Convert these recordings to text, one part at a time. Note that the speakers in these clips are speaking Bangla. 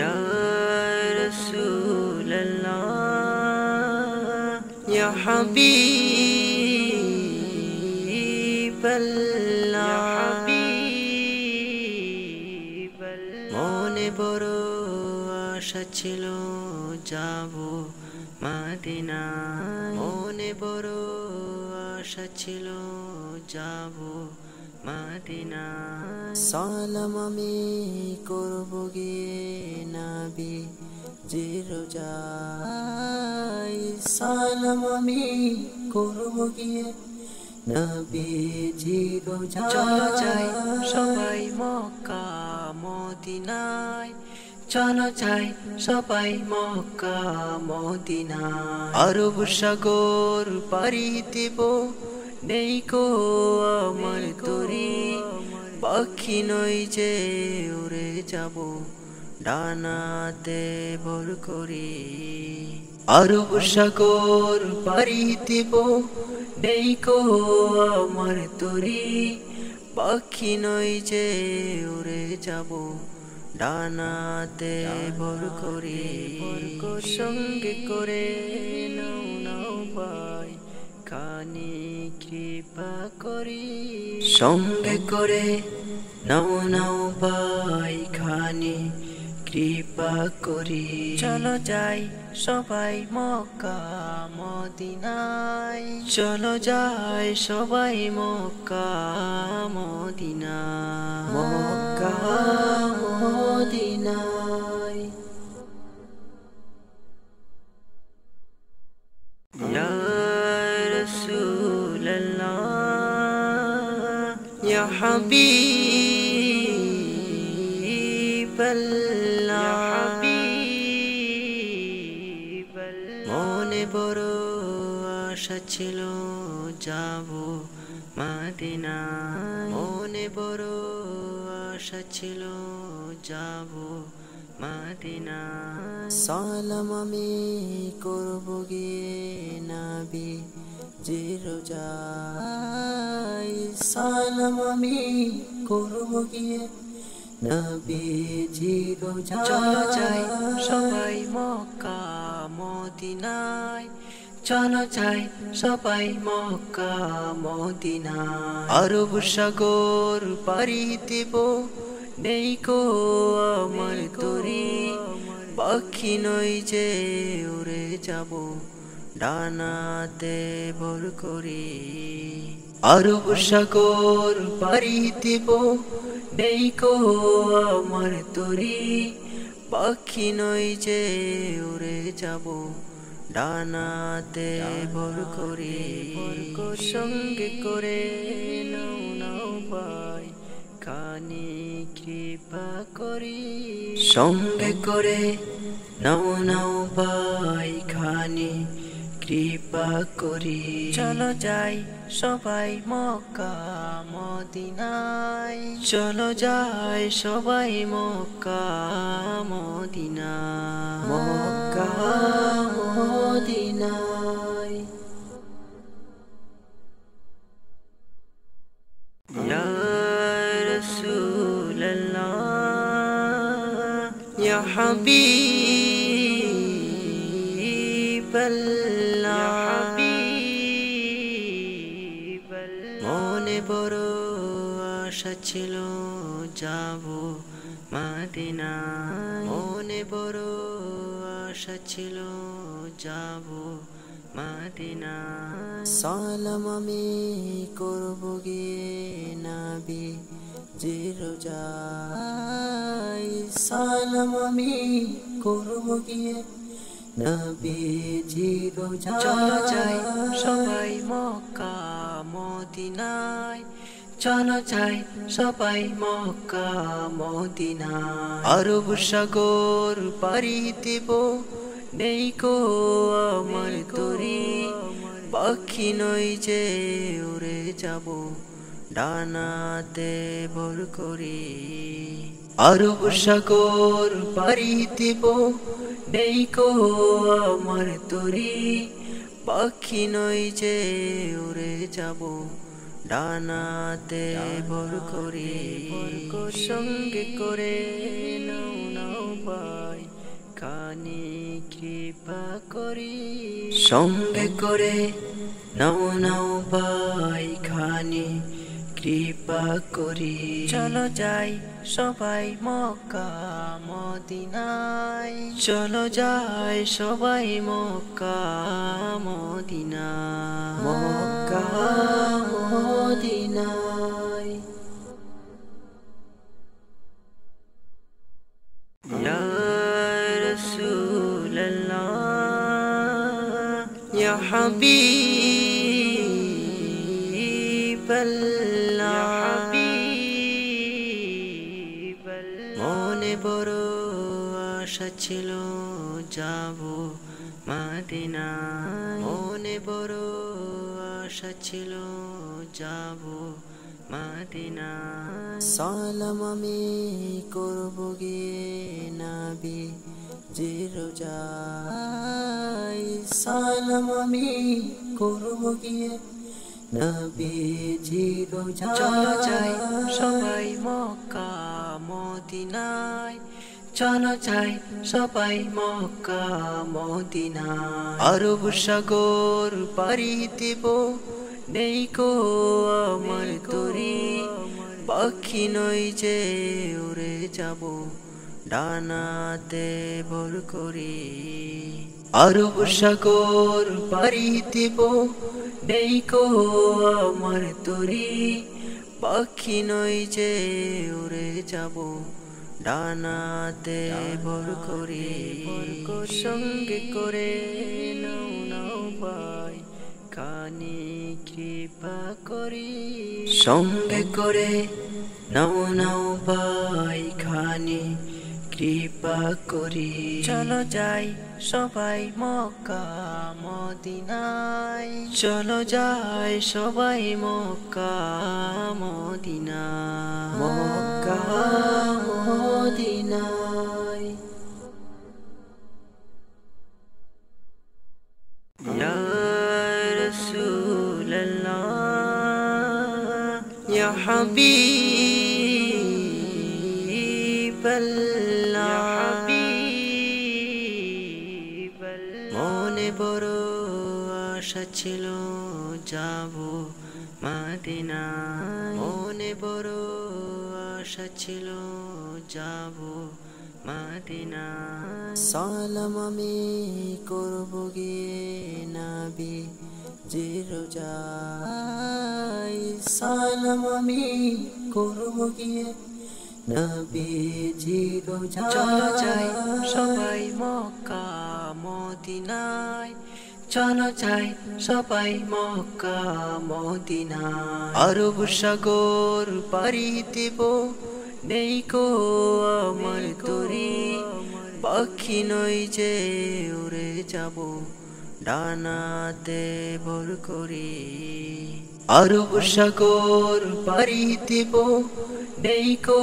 या रसूल अल्लाह या हबीब अल्लाह মনে বড় আশা ছিল যাব মদিনায় মনে বড় আশা ছিল যাব মদিনায় সালাম আমি করব গিয়ে নবী জিরোজায় সালাম আমি করব গিয়ে নবী জিরোজায় চলো যাই সবাই মক্কা মদিনায় চলো যাই সবাই মক্কা মদিনায় আরব সাগর পাড়ি দেব নেই কো আমার তরি পাখি নই যে উড়ে যাব ডানাতে ভর করি আরব সাগর পাড়ি দেব নেই কো আমার তরি পাখি নই যে উড়ে যাব ডানাতে ভর করি সঙ্গে করে নাও নাও ভাই খানি কৃপা করি সঙ্গে করে নাও নাও ভাই খানি কৃপা করি চলো যাই সবাই মক্কা মদিনায় চলো যাই সবাই মক্কা মদিনায় মক্কা মদিনায় ইয়া রাসূল আল্লাহ ইয়া হাবিব আল্লাহ মনে বড় আশা ছিল যাব মদিনায় মনে বড় আশা ছিল যাব মদিনায় সালাম আমি করব গিয়ে নবী জিরোজায় সালাম আমি করব গিয়ে নবী জিরোজায় চলো যাই সবাই মক্কা মদিনায় চলো যাই সবাই মক্কা মদিনায় আরব সাগর পাড়ি দেব নেই কো আমার তরি পাখি নই যে উড়ে যাব ডানাতে ভর করি আরব সাগর পাড়ি দেব নেই কো আমার তরি পাখি নই যে উড়ে যাব ডানাতে ভর করি সঙ্গে করে নাও নাও ভাই খানি কৃপা করি সঙ্গে করে নাও নাও ভাই খানি কৃপা করি চলো যাই সবাই মক্কা মদিনায় চলো যাই সবাই মক্কা মদিনায় মক্কা মদিনায় ইয়া রাসূল আল্লাহ ইয়া হাবিব আল্লাহ মনে বড় আশা ছিল যাব মদিনায় মনে বড় আশা ছিল যাব মদিনায় সালাম আমি করব গিয়ে নবী জিরোজায় সালাম আমি করব গিয়ে নবী জিরোজায় চলো যাই সবাই মক্কা মদিনায় চলো যাই সবাই মক্কা মদিনায় আরব সাগর পাড়ি দেব নেই কো আমার তরি পাখি নই যে উড়ে যাব ডানাতে ভর করি আরব সাগর পাড়ি দেব নেই কো আমার তরি পাখি নই যে উড়ে যাব ডানাতে ভর করি সঙ্গে করে নাও নাও ভাই খানি কৃপা করি সঙ্গে করে নাও নাও ভাই খানি কৃপা করি চলো যাই সবাই মক্কা মদিনায় চলো যাই সবাই মক্কা মদিনায় মক্কা মদিনায় ইয়া রাসূলুল্লাহ ইয়া হাবিবাল্লাহ মনে বড় আশা ছিল যাব মদিনায় মনে বড় আশা ছিল যাব মদিনায় সালাম আমি করব গিয়ে নবী জির রোজায় সালাম আমি করব গিয়ে নবী জির রোজায় চলো যাই সবাই মক্কা মদিনায় চলো যাই সবাই মক্কা মদিনায় আরব সাগর পাড়ি দেব নেই কো আমার তরি পাখি নই যে উড়ে যাব ডানাতে ভর করি আরব সাগর পাড়ি দেব নেই কো আমার তরি পাখি নই যে উড়ে যাব ডানাতে ভর করি সঙ্গে করে নাও নাও ভাই খানি কৃপা করি সঙ্গে করে নাও নাও ভাই খানি কৃপা করি চলো যাই সবাই মক্কা মদিনায় চলো যাই সবাই মক্কা মদিনায় মক্কা মদিনায় ইয়া রাসূলুল্লাহ ইয়া হাবিবাল্লাহ মনে বড় আশা ছিল যাব মদিনায় মনে বড় আশা ছিল যাব মদিনায় সালাম আমি করব গিয়ে নবী জির রোজায় সালাম আমি করব গিয়ে নবী জির রোজায় চলো যাই সবাই মক্কা মদিনায় চলো যাই সবাই মক্কা মদিনায় আরব সাগর পাড়ি দেব নেই কো আমার তরি পাখি নই যে উড়ে যাব ডানাতে ভর করি আরব সাগর পাড়ি দেব নেই কো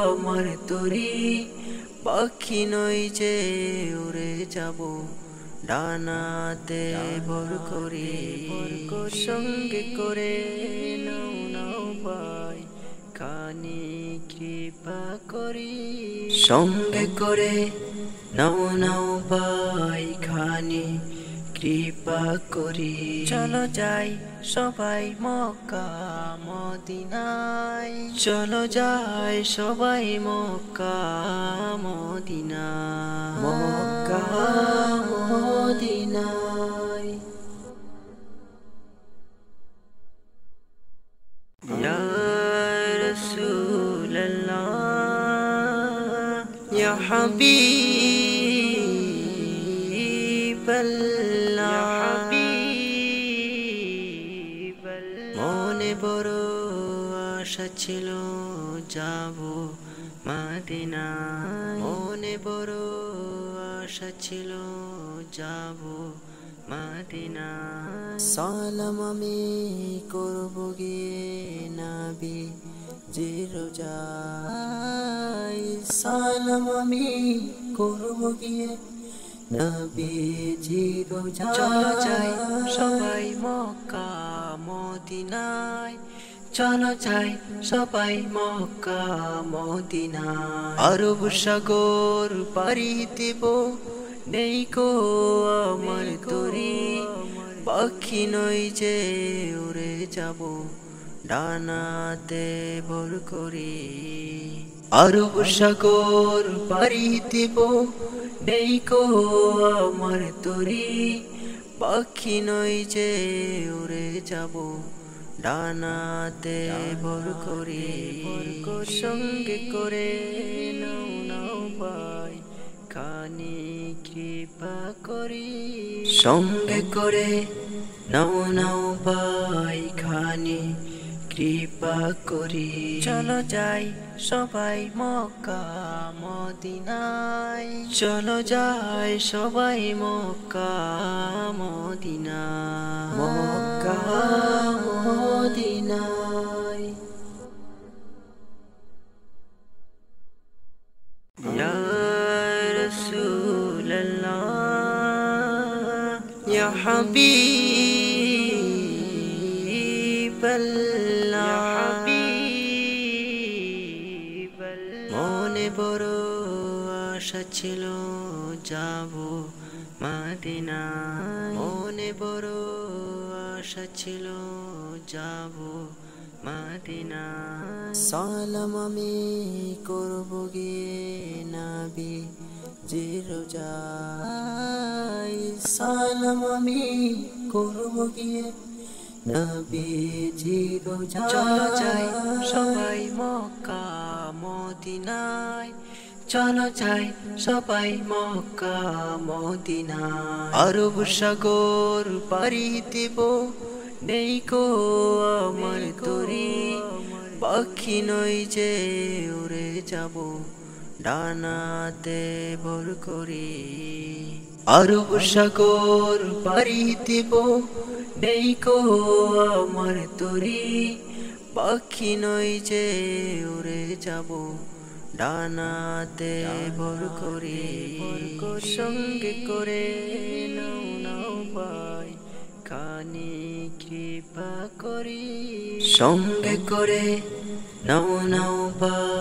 আমার তরি পাখি নই যে উড়ে যাব ডানাতে ভর করি সঙ্গে করে নাও নাও ভাই খানি কৃপা করি সঙ্গে করে নাও নাও ভাই খানি কৃপা করি চলো যাই সবাই মক্কা মদিনায় চলো যাই সবাই মক্কা মদিনায় মক্কা মদিনায় ইয়া রাসূলুল্লাহ ইয়া হাবিবাল্লাহ মনে বড় আশা ছিল যাব মদিনায় মনে বড় আশা ছিল যাব মদিনায় সালাম আমি করব গিয়ে নবী জির রোজায় সালাম আমি করব গিয়ে নবী জির রোজায় চলো যাই সবাই মক্কা মদিনায় চলো যাই সবাই মক্কা মদিনা আরব সাগর পাড়ি দেব নেই কো আমার তরি পাখি নই যে উড়ে যাব ডানাতে ভর করি আরব সাগর পাড়ি দেব নেই কো আমার তরি পাখি নই যে উড়ে যাব ডানাতে ভর করি সঙ্গে করে নাও নাও ভাই খানি কৃপা করি সঙ্গে করে নাও নাও ভাই খানি কৃপা করি চলো যাই সবাই মক্কা মদিনায় চলো যাই সবাই মক্কা মদিনা মক্কা মদিনায় ইয়া রাসূলুল্লাহ ইয়া হাবিবাল্লাহ মনে বড় আশা ছিল যাব মদিনা মনে বড় আশা ছিল যাব মদিনা সালাম আমি করব গিয়ে নবী জিরোজাই সালাম আমি করব গিয়ে নবী জিরোজাই চলো যাই সবাই মক্কা মদিনায় চলো যাই সবাই মক্কা মদিনায় আরব সাগর পাড়ি দেব নেই কো আমার তরি পাখি নই যে উড়ে যাব ডানাতে ভর করি আরব সাগর পাড়ি দেব নেই কো আমার তরি পাখি নই যে উড়ে যাব ডানাতে ভর করি সঙ্গে করে নাও নাও ভাই খানি কৃপা করি সঙ্গে করে নাও নাও ভাই